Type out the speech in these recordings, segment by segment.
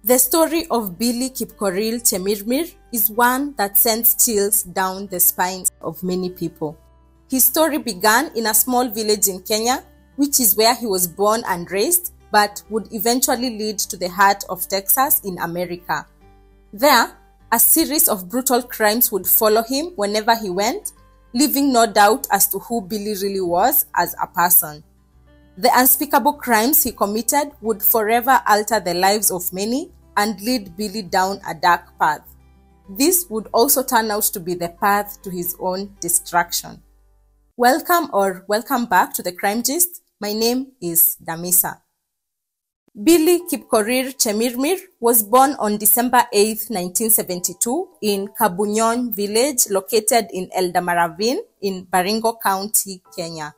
The story of Billy Kipkorir Chemirmir is one that sends chills down the spines of many people. His story began in a small village in Kenya, which is where he was born and raised, but would eventually lead to the heart of Texas in America. There, a series of brutal crimes would follow him whenever he went, leaving no doubt as to who Billy really was as a person. The unspeakable crimes he committed would forever alter the lives of many and lead Billy down a dark path. This would also turn out to be the path to his own destruction. Welcome back to the Crime Gist. My name is Damisa. Billy Kipkorir Chemirmir was born on December 8, 1972 in Kabunyon village located in Eldamaravine in Baringo County, Kenya.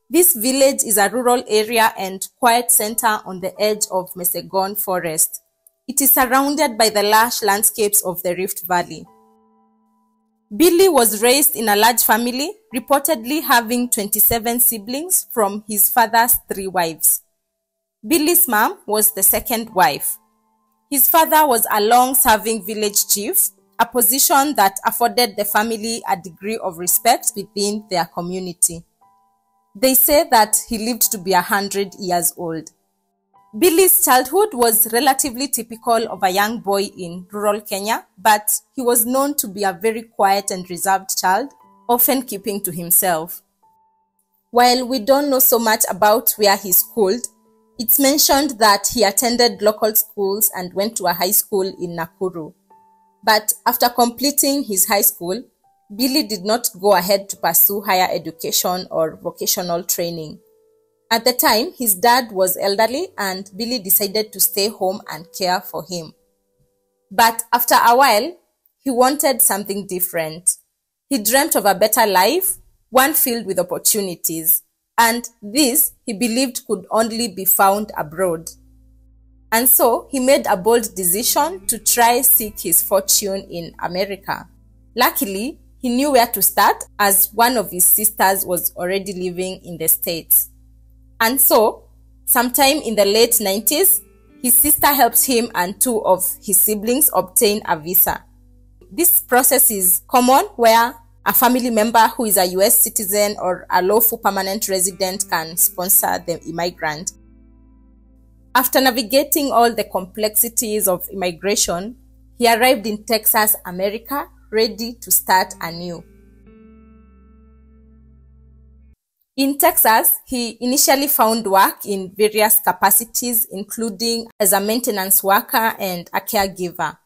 This village is a rural area and quiet center on the edge of Mesegon Forest. It is surrounded by the lush landscapes of the Rift Valley. Billy was raised in a large family, reportedly having 27 siblings from his father's 3 wives. Billy's mom was the second wife. His father was a long-serving village chief, a position that afforded the family a degree of respect within their community. They say that he lived to be 100 years old. Billy's childhood was relatively typical of a young boy in rural Kenya, but he was known to be a very quiet and reserved child, often keeping to himself. While we don't know so much about where he schooled, it's mentioned that he attended local schools and went to a high school in Nakuru. But after completing his high school, Billy did not go ahead to pursue higher education or vocational training. At the time, his dad was elderly and Billy decided to stay home and care for him. But after a while, he wanted something different. He dreamt of a better life, one filled with opportunities, and this he believed could only be found abroad. And so he made a bold decision to try seek his fortune in America. Luckily, he knew where to start as one of his sisters was already living in the States. And so, sometime in the late 90s, his sister helped him and 2 of his siblings obtain a visa. This process is common where a family member who is a US citizen or a lawful permanent resident can sponsor the immigrant. After navigating all the complexities of immigration, he arrived in Texas, America, ready to start anew. In Texas, he initially found work in various capacities, including as a maintenance worker and a caregiver.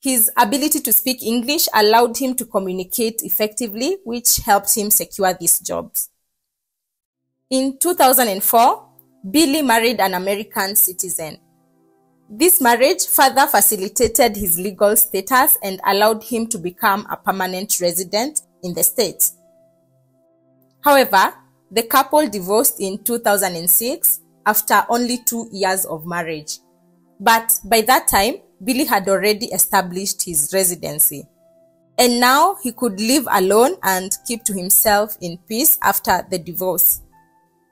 His ability to speak English allowed him to communicate effectively, which helped him secure these jobs. In 2004, Billy married an American citizen. This marriage further facilitated his legal status and allowed him to become a permanent resident in the States. However, the couple divorced in 2006 after only 2 years of marriage. But by that time, Billy had already established his residency. And now he could live alone and keep to himself in peace after the divorce.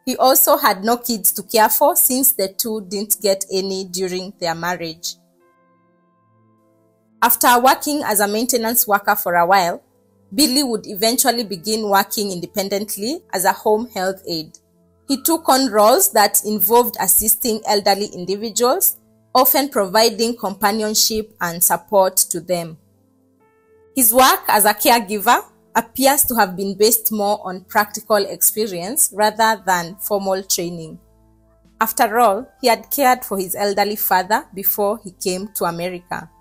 He also had no kids to care for since the 2 didn't get any during their marriage. After working as a maintenance worker for a while, Billy would eventually begin working independently as a home health aide. He took on roles that involved assisting elderly individuals, often providing companionship and support to them. His work as a caregiver appears to have been based more on practical experience rather than formal training. After all, he had cared for his elderly father before he came to America.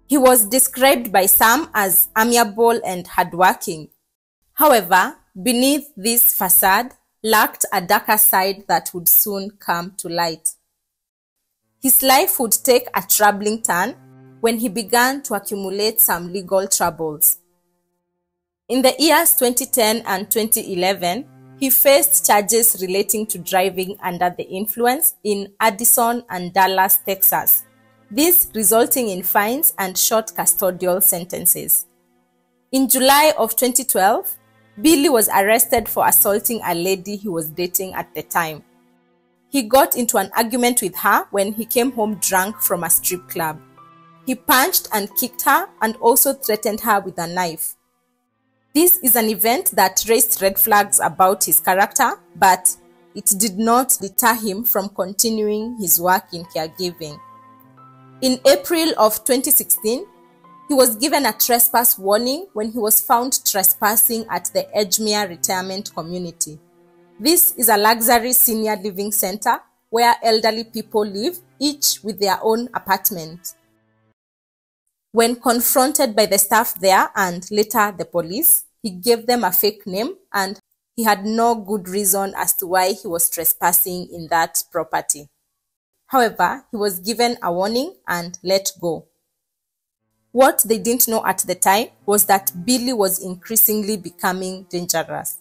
He was described by some as amiable and hardworking. However, beneath this facade lurked a darker side that would soon come to light. His life would take a troubling turn when he began to accumulate some legal troubles. In the years 2010 and 2011, he faced charges relating to driving under the influence in Addison and Dallas, Texas, this resulting in fines and short custodial sentences. In July of 2012, Billy was arrested for assaulting a lady he was dating at the time. He got into an argument with her when he came home drunk from a strip club. He punched and kicked her and also threatened her with a knife. This is an event that raised red flags about his character, but it did not deter him from continuing his work in caregiving. In April of 2016, he was given a trespass warning when he was found trespassing at the Chemirmir retirement community. This is a luxury senior living center where elderly people live, each with their own apartment. When confronted by the staff there and later the police, he gave them a fake name and he had no good reason as to why he was trespassing in that property. However, he was given a warning and let go. What they didn't know at the time was that Billy was increasingly becoming dangerous.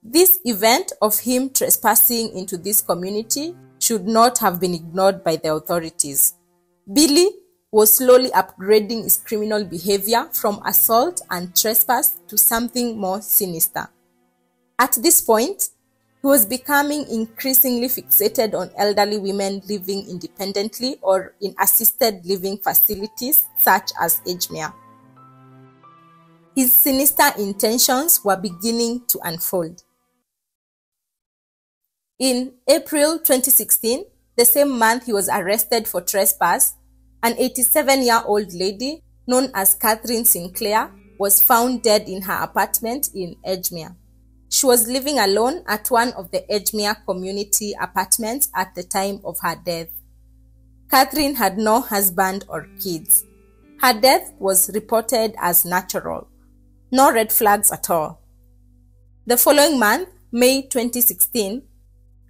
This event of him trespassing into this community should not have been ignored by the authorities. Billy was slowly upgrading his criminal behavior from assault and trespass to something more sinister. At this point, he was becoming increasingly fixated on elderly women living independently or in assisted living facilities such as Chemirmir. His sinister intentions were beginning to unfold. In April 2016, the same month he was arrested for trespass, an 87-year-old lady known as Catherine Sinclair was found dead in her apartment in Chemirmir. She was living alone at one of the Chemirmir community apartments at the time of her death. Catherine had no husband or kids. Her death was reported as natural. No red flags at all. The following month, May 2016,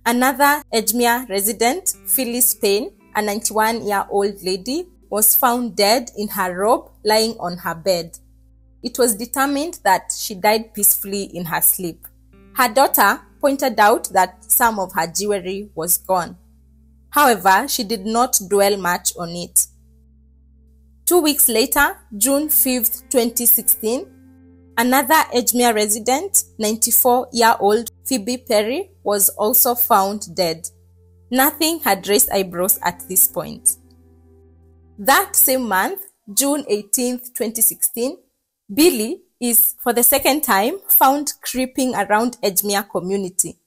another Chemirmir resident, Phyllis Payne, a 91-year-old lady, was found dead in her robe lying on her bed. It was determined that she died peacefully in her sleep. Her daughter pointed out that some of her jewelry was gone. However, she did not dwell much on it. 2 weeks later, June 5, 2016, another Chemirmir resident, 94-year-old Phoebe Perry, was also found dead. Nothing had raised eyebrows at this point. That same month, June 18, 2016, Billy is, for the second time, found creeping around Chemirmir community.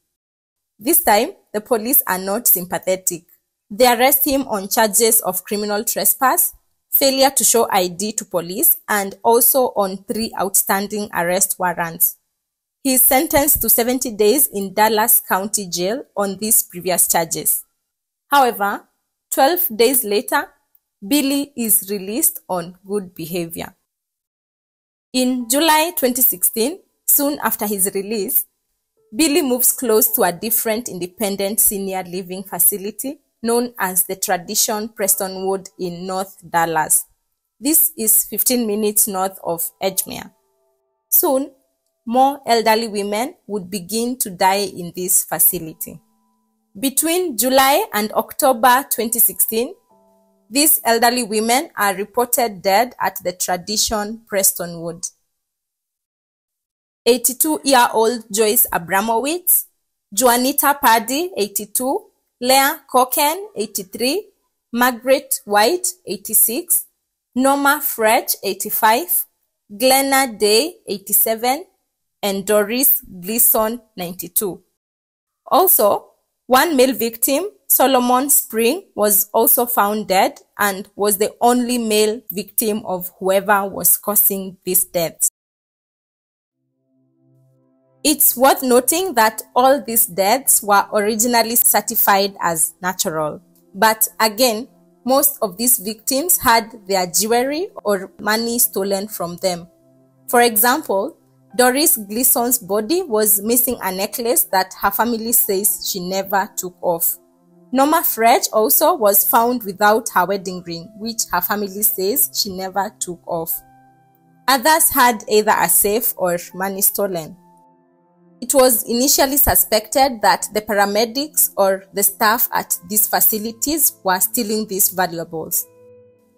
This time, the police are not sympathetic. They arrest him on charges of criminal trespass, failure to show ID to police, and also on 3 outstanding arrest warrants. He is sentenced to 70 days in Dallas County Jail on these previous charges. However, 12 days later, Billy is released on good behavior. In July 2016, soon after his release, Billy moves close to a different independent senior living facility known as the Tradition Prestonwood in North Dallas. This is 15 minutes north of Chemirmir. Soon, more elderly women would begin to die in this facility. Between July and October 2016, these elderly women are reported dead at the Tradition Prestonwood. 82-year-old Joyce Abramowitz, Juanita Paddy, 82, Leah Cocken, 83, Margaret White, 86, Norma Fretch, 85, Glenna Day, 87, and Doris Gleason, 92. Also, one male victim, Solomon Spring, was also found dead and was the only male victim of whoever was causing these deaths. It's worth noting that all these deaths were originally certified as natural. But again, most of these victims had their jewelry or money stolen from them. For example, Doris Gleason's body was missing a necklace that her family says she never took off. Norma Fretch also was found without her wedding ring, which her family says she never took off. Others had either a safe or money stolen. It was initially suspected that the paramedics or the staff at these facilities were stealing these valuables.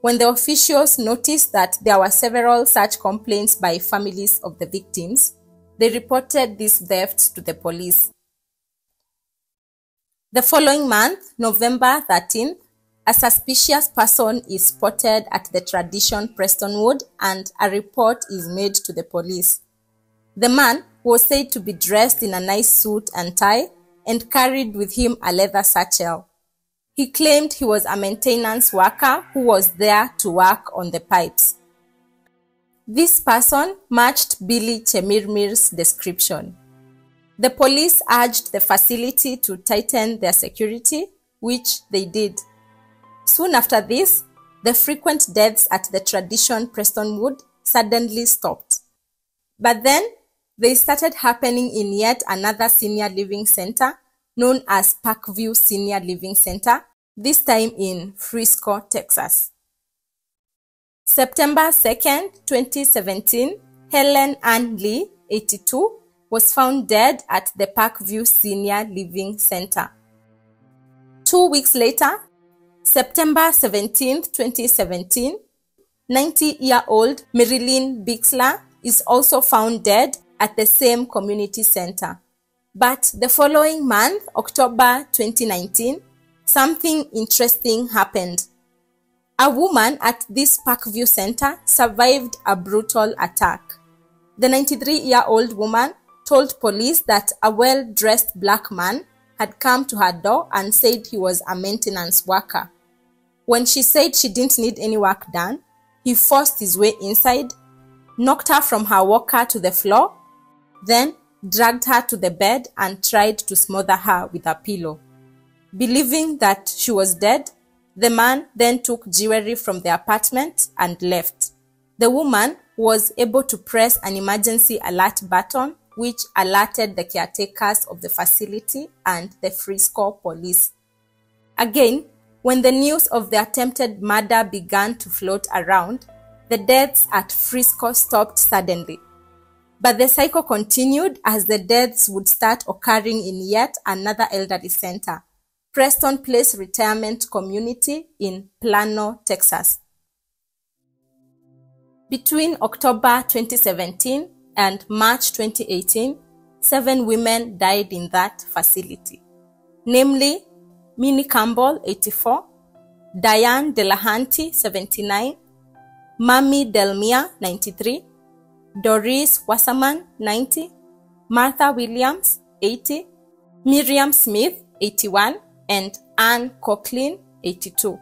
When the officials noticed that there were several such complaints by families of the victims, they reported these thefts to the police. The following month, November 13th, a suspicious person is spotted at the Tradition Prestonwood and a report is made to the police. The man was said to be dressed in a nice suit and tie and carried with him a leather satchel. He claimed he was a maintenance worker who was there to work on the pipes. This person matched Billy Chemirmir's description. The police urged the facility to tighten their security, which they did. Soon after this, the frequent deaths at the Tradition Prestonwood suddenly stopped. But then, they started happening in yet another senior living center known as Parkview Senior Living Center, this time in Frisco, Texas. September 2nd, 2017, Helen Ann Lee, 82, was found dead at the Parkview Senior Living Center. 2 weeks later, September 17, 2017, 90-year-old Marilyn Bixler is also found dead at the same community center. But the following month, October 2019, something interesting happened. A woman at this Parkview Center survived a brutal attack. The 93-year-old woman told police that a well-dressed black man had come to her door and said he was a maintenance worker. When she said she didn't need any work done, he forced his way inside, knocked her from her walker to the floor, then dragged her to the bed and tried to smother her with a pillow. Believing that she was dead, the man then took jewelry from the apartment and left. The woman was able to press an emergency alert button, which alerted the caretakers of the facility and the Frisco police. Again, when the news of the attempted murder began to float around, the deaths at Frisco stopped suddenly. But the cycle continued as the deaths would start occurring in yet another elderly center, Preston Place Retirement Community in Plano, Texas. Between October 2017 and March 2018, 7 women died in that facility, namely Minnie Campbell, 84, Diane Delahanty, 79, Mamie Delmia, 93, Doris Wasserman, 90, Martha Williams, 80, Miriam Smith, 81, and Anne Coughlin, 82.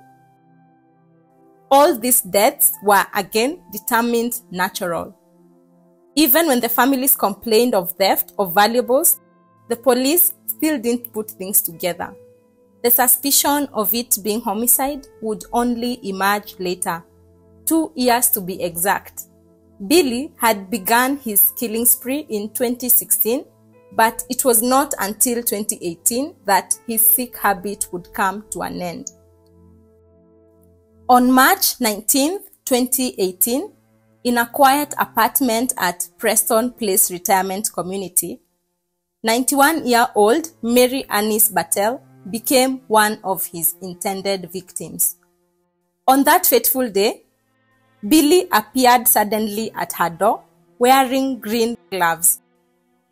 All these deaths were again determined natural. Even when the families complained of theft of valuables, the police still didn't put things together. The suspicion of it being homicide would only emerge later, 2 years to be exact. Billy had begun his killing spree in 2016, but it was not until 2018 that his sick habit would come to an end. On March 19, 2018, in a quiet apartment at Preston Place Retirement Community, 91-year-old Mary Annis Battelle became one of his intended victims. On that fateful day, Billy appeared suddenly at her door wearing green gloves.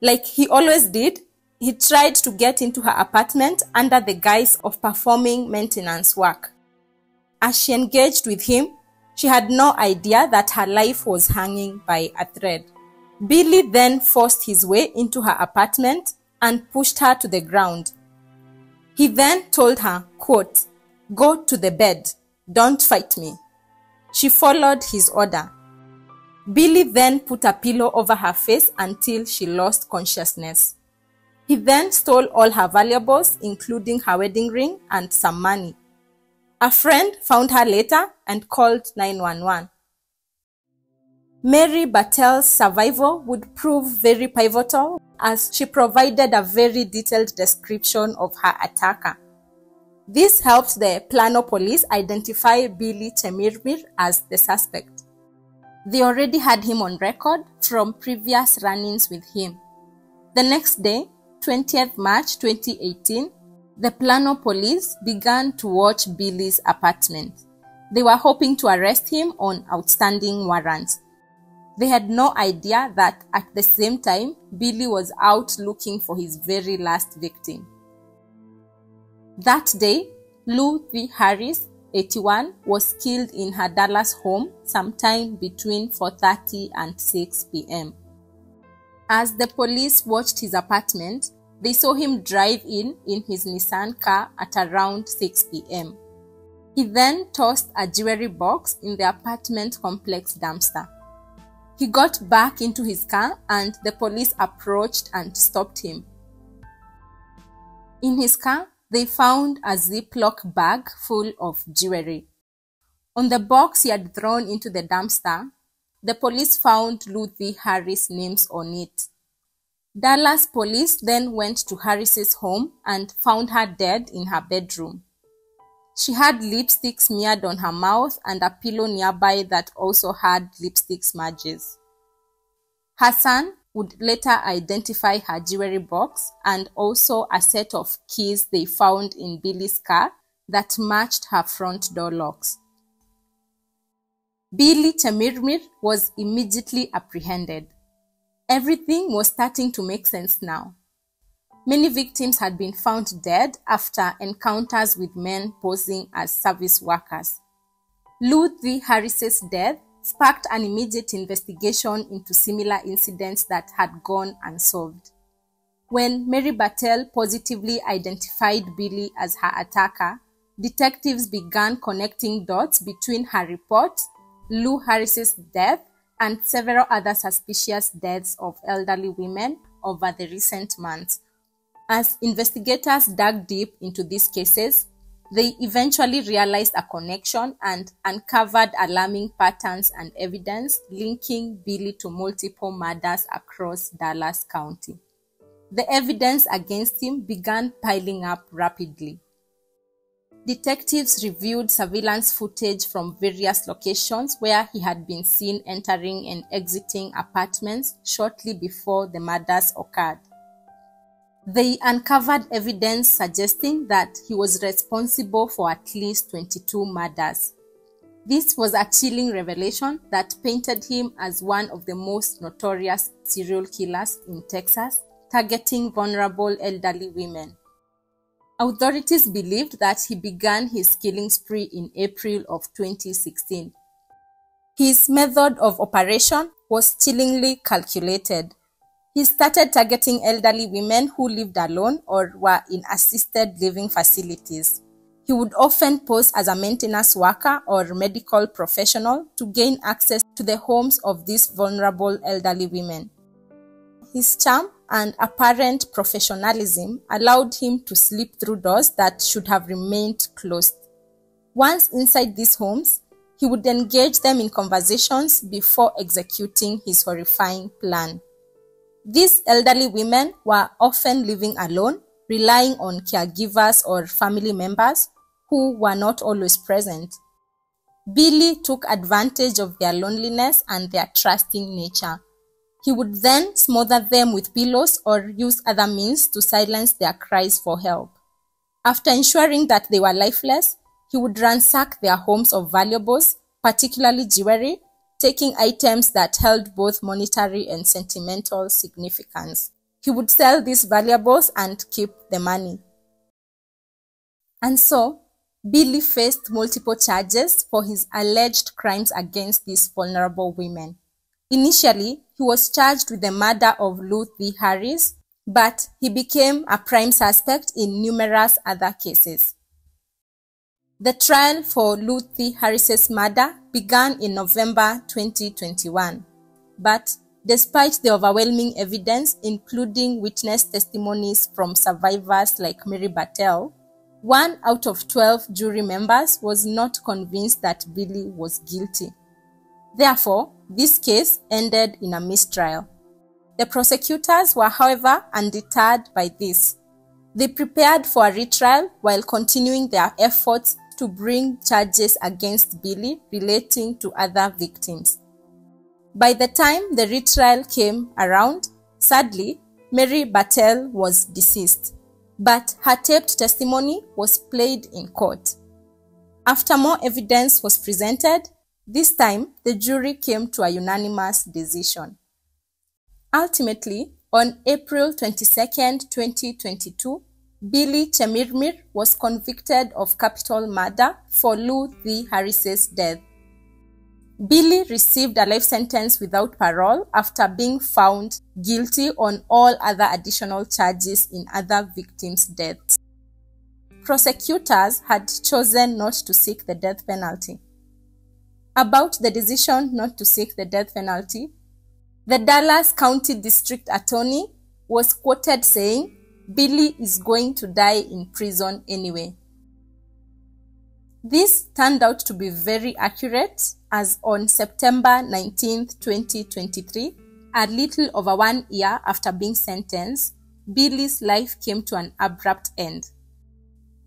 Like he always did, he tried to get into her apartment under the guise of performing maintenance work. As she engaged with him, she had no idea that her life was hanging by a thread. Billy then forced his way into her apartment and pushed her to the ground. He then told her, quote, "Go to the bed, don't fight me." She followed his order. Billy then put a pillow over her face until she lost consciousness. He then stole all her valuables, including her wedding ring and some money. A friend found her later and called 911. Mary Battelle's survival would prove very pivotal as she provided a very detailed description of her attacker. This helped the Plano police identify Billy Chemirmir as the suspect. They already had him on record from previous run-ins with him. The next day, 20th March 2018, the Plano police began to watch Billy's apartment. They were hoping to arrest him on outstanding warrants. They had no idea that at the same time, Billy was out looking for his very last victim. That day, Ruthie Harris, 81, was killed in her Dallas home sometime between 4:30 and 6 p.m. As the police watched his apartment, they saw him drive in his Nissan car at around 6 p.m. He then tossed a jewelry box in the apartment complex dumpster. He got back into his car and the police approached and stopped him. In his car, they found a Ziploc bag full of jewelry. On the box he had thrown into the dumpster, the police found Ruthie Harris' names on it. Dallas police then went to Harris's home and found her dead in her bedroom. She had lipstick smeared on her mouth and a pillow nearby that also had lipstick smudges. Her son would later identify her jewelry box and also a set of keys they found in Billy's car that matched her front door locks. Billy Chemirmir was immediately apprehended. Everything was starting to make sense now. Many victims had been found dead after encounters with men posing as service workers. Ruthie Harris's death sparked an immediate investigation into similar incidents that had gone unsolved. When Mary Battelle positively identified Billy as her attacker, detectives began connecting dots between her report, Lou Harris's death, and several other suspicious deaths of elderly women over the recent months. As investigators dug deep into these cases, they eventually realized a connection and uncovered alarming patterns and evidence linking Billy to multiple murders across Dallas County. The evidence against him began piling up rapidly. Detectives reviewed surveillance footage from various locations where he had been seen entering and exiting apartments shortly before the murders occurred. They uncovered evidence suggesting that he was responsible for at least 22 murders. This was a chilling revelation that painted him as one of the most notorious serial killers in Texas, targeting vulnerable elderly women. Authorities believed that he began his killing spree in April of 2016. His method of operation was chillingly calculated. He started targeting elderly women who lived alone or were in assisted living facilities. He would often pose as a maintenance worker or medical professional to gain access to the homes of these vulnerable elderly women. His charm and apparent professionalism allowed him to slip through doors that should have remained closed. Once inside these homes, he would engage them in conversations before executing his horrifying plan. These elderly women were often living alone, relying on caregivers or family members who were not always present. Billy took advantage of their loneliness and their trusting nature. He would then smother them with pillows or use other means to silence their cries for help. After ensuring that they were lifeless, he would ransack their homes of valuables, particularly jewelry, taking items that held both monetary and sentimental significance. He would sell these valuables and keep the money. And so, Billy faced multiple charges for his alleged crimes against these vulnerable women. Initially, he was charged with the murder of Ruthie Harris, but he became a prime suspect in numerous other cases. The trial for Ruthie Harris's murder began in November 2021, but despite the overwhelming evidence, including witness testimonies from survivors like Mary Battelle, 1 out of 12 jury members was not convinced that Billy was guilty. Therefore, this case ended in a mistrial. The prosecutors were, however, undeterred by this. They prepared for a retrial while continuing their efforts to bring charges against Billy relating to other victims. By the time the retrial came around, sadly, Mary Battelle was deceased, but her taped testimony was played in court. After more evidence was presented, this time the jury came to a unanimous decision. Ultimately, on April 22, 2022, Billy Chemirmir was convicted of capital murder for Lou V. Harris's death. Billy received a life sentence without parole after being found guilty on all other additional charges in other victims' deaths. Prosecutors had chosen not to seek the death penalty. About the decision not to seek the death penalty, the Dallas County District Attorney was quoted saying, "Billy is going to die in prison anyway." This turned out to be very accurate, as on September 19, 2023, a little over 1 year after being sentenced, Billy's life came to an abrupt end.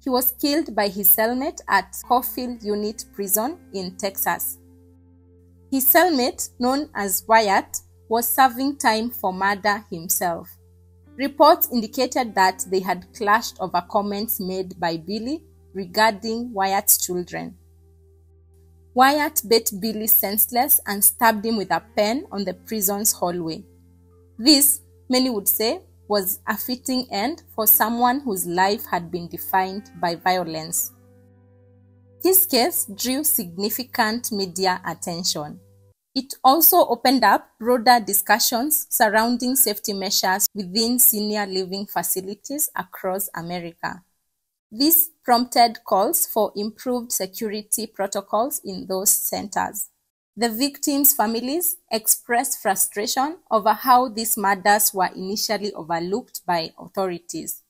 He was killed by his cellmate at Caulfield Unit Prison in Texas. His cellmate, known as Wyatt, was serving time for murder himself. Reports indicated that they had clashed over comments made by Billy regarding Wyatt's children. Wyatt beat Billy senseless and stabbed him with a pen on the prison's hallway. This, many would say, was a fitting end for someone whose life had been defined by violence. This case drew significant media attention. It also opened up broader discussions surrounding safety measures within senior living facilities across America. This prompted calls for improved security protocols in those centers. The victims' families expressed frustration over how these murders were initially overlooked by authorities.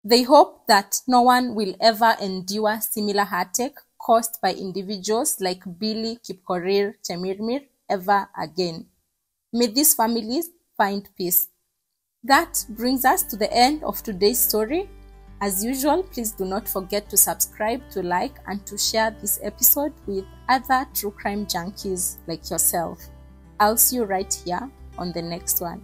They hope that no one will ever endure similar heartache caused by individuals like Billy Kipkorir Chemirmir ever again. May these families find peace. That brings us to the end of today's story. As usual, please do not forget to subscribe, to like, and to share this episode with other true crime junkies like yourself. I'll see you right here on the next one.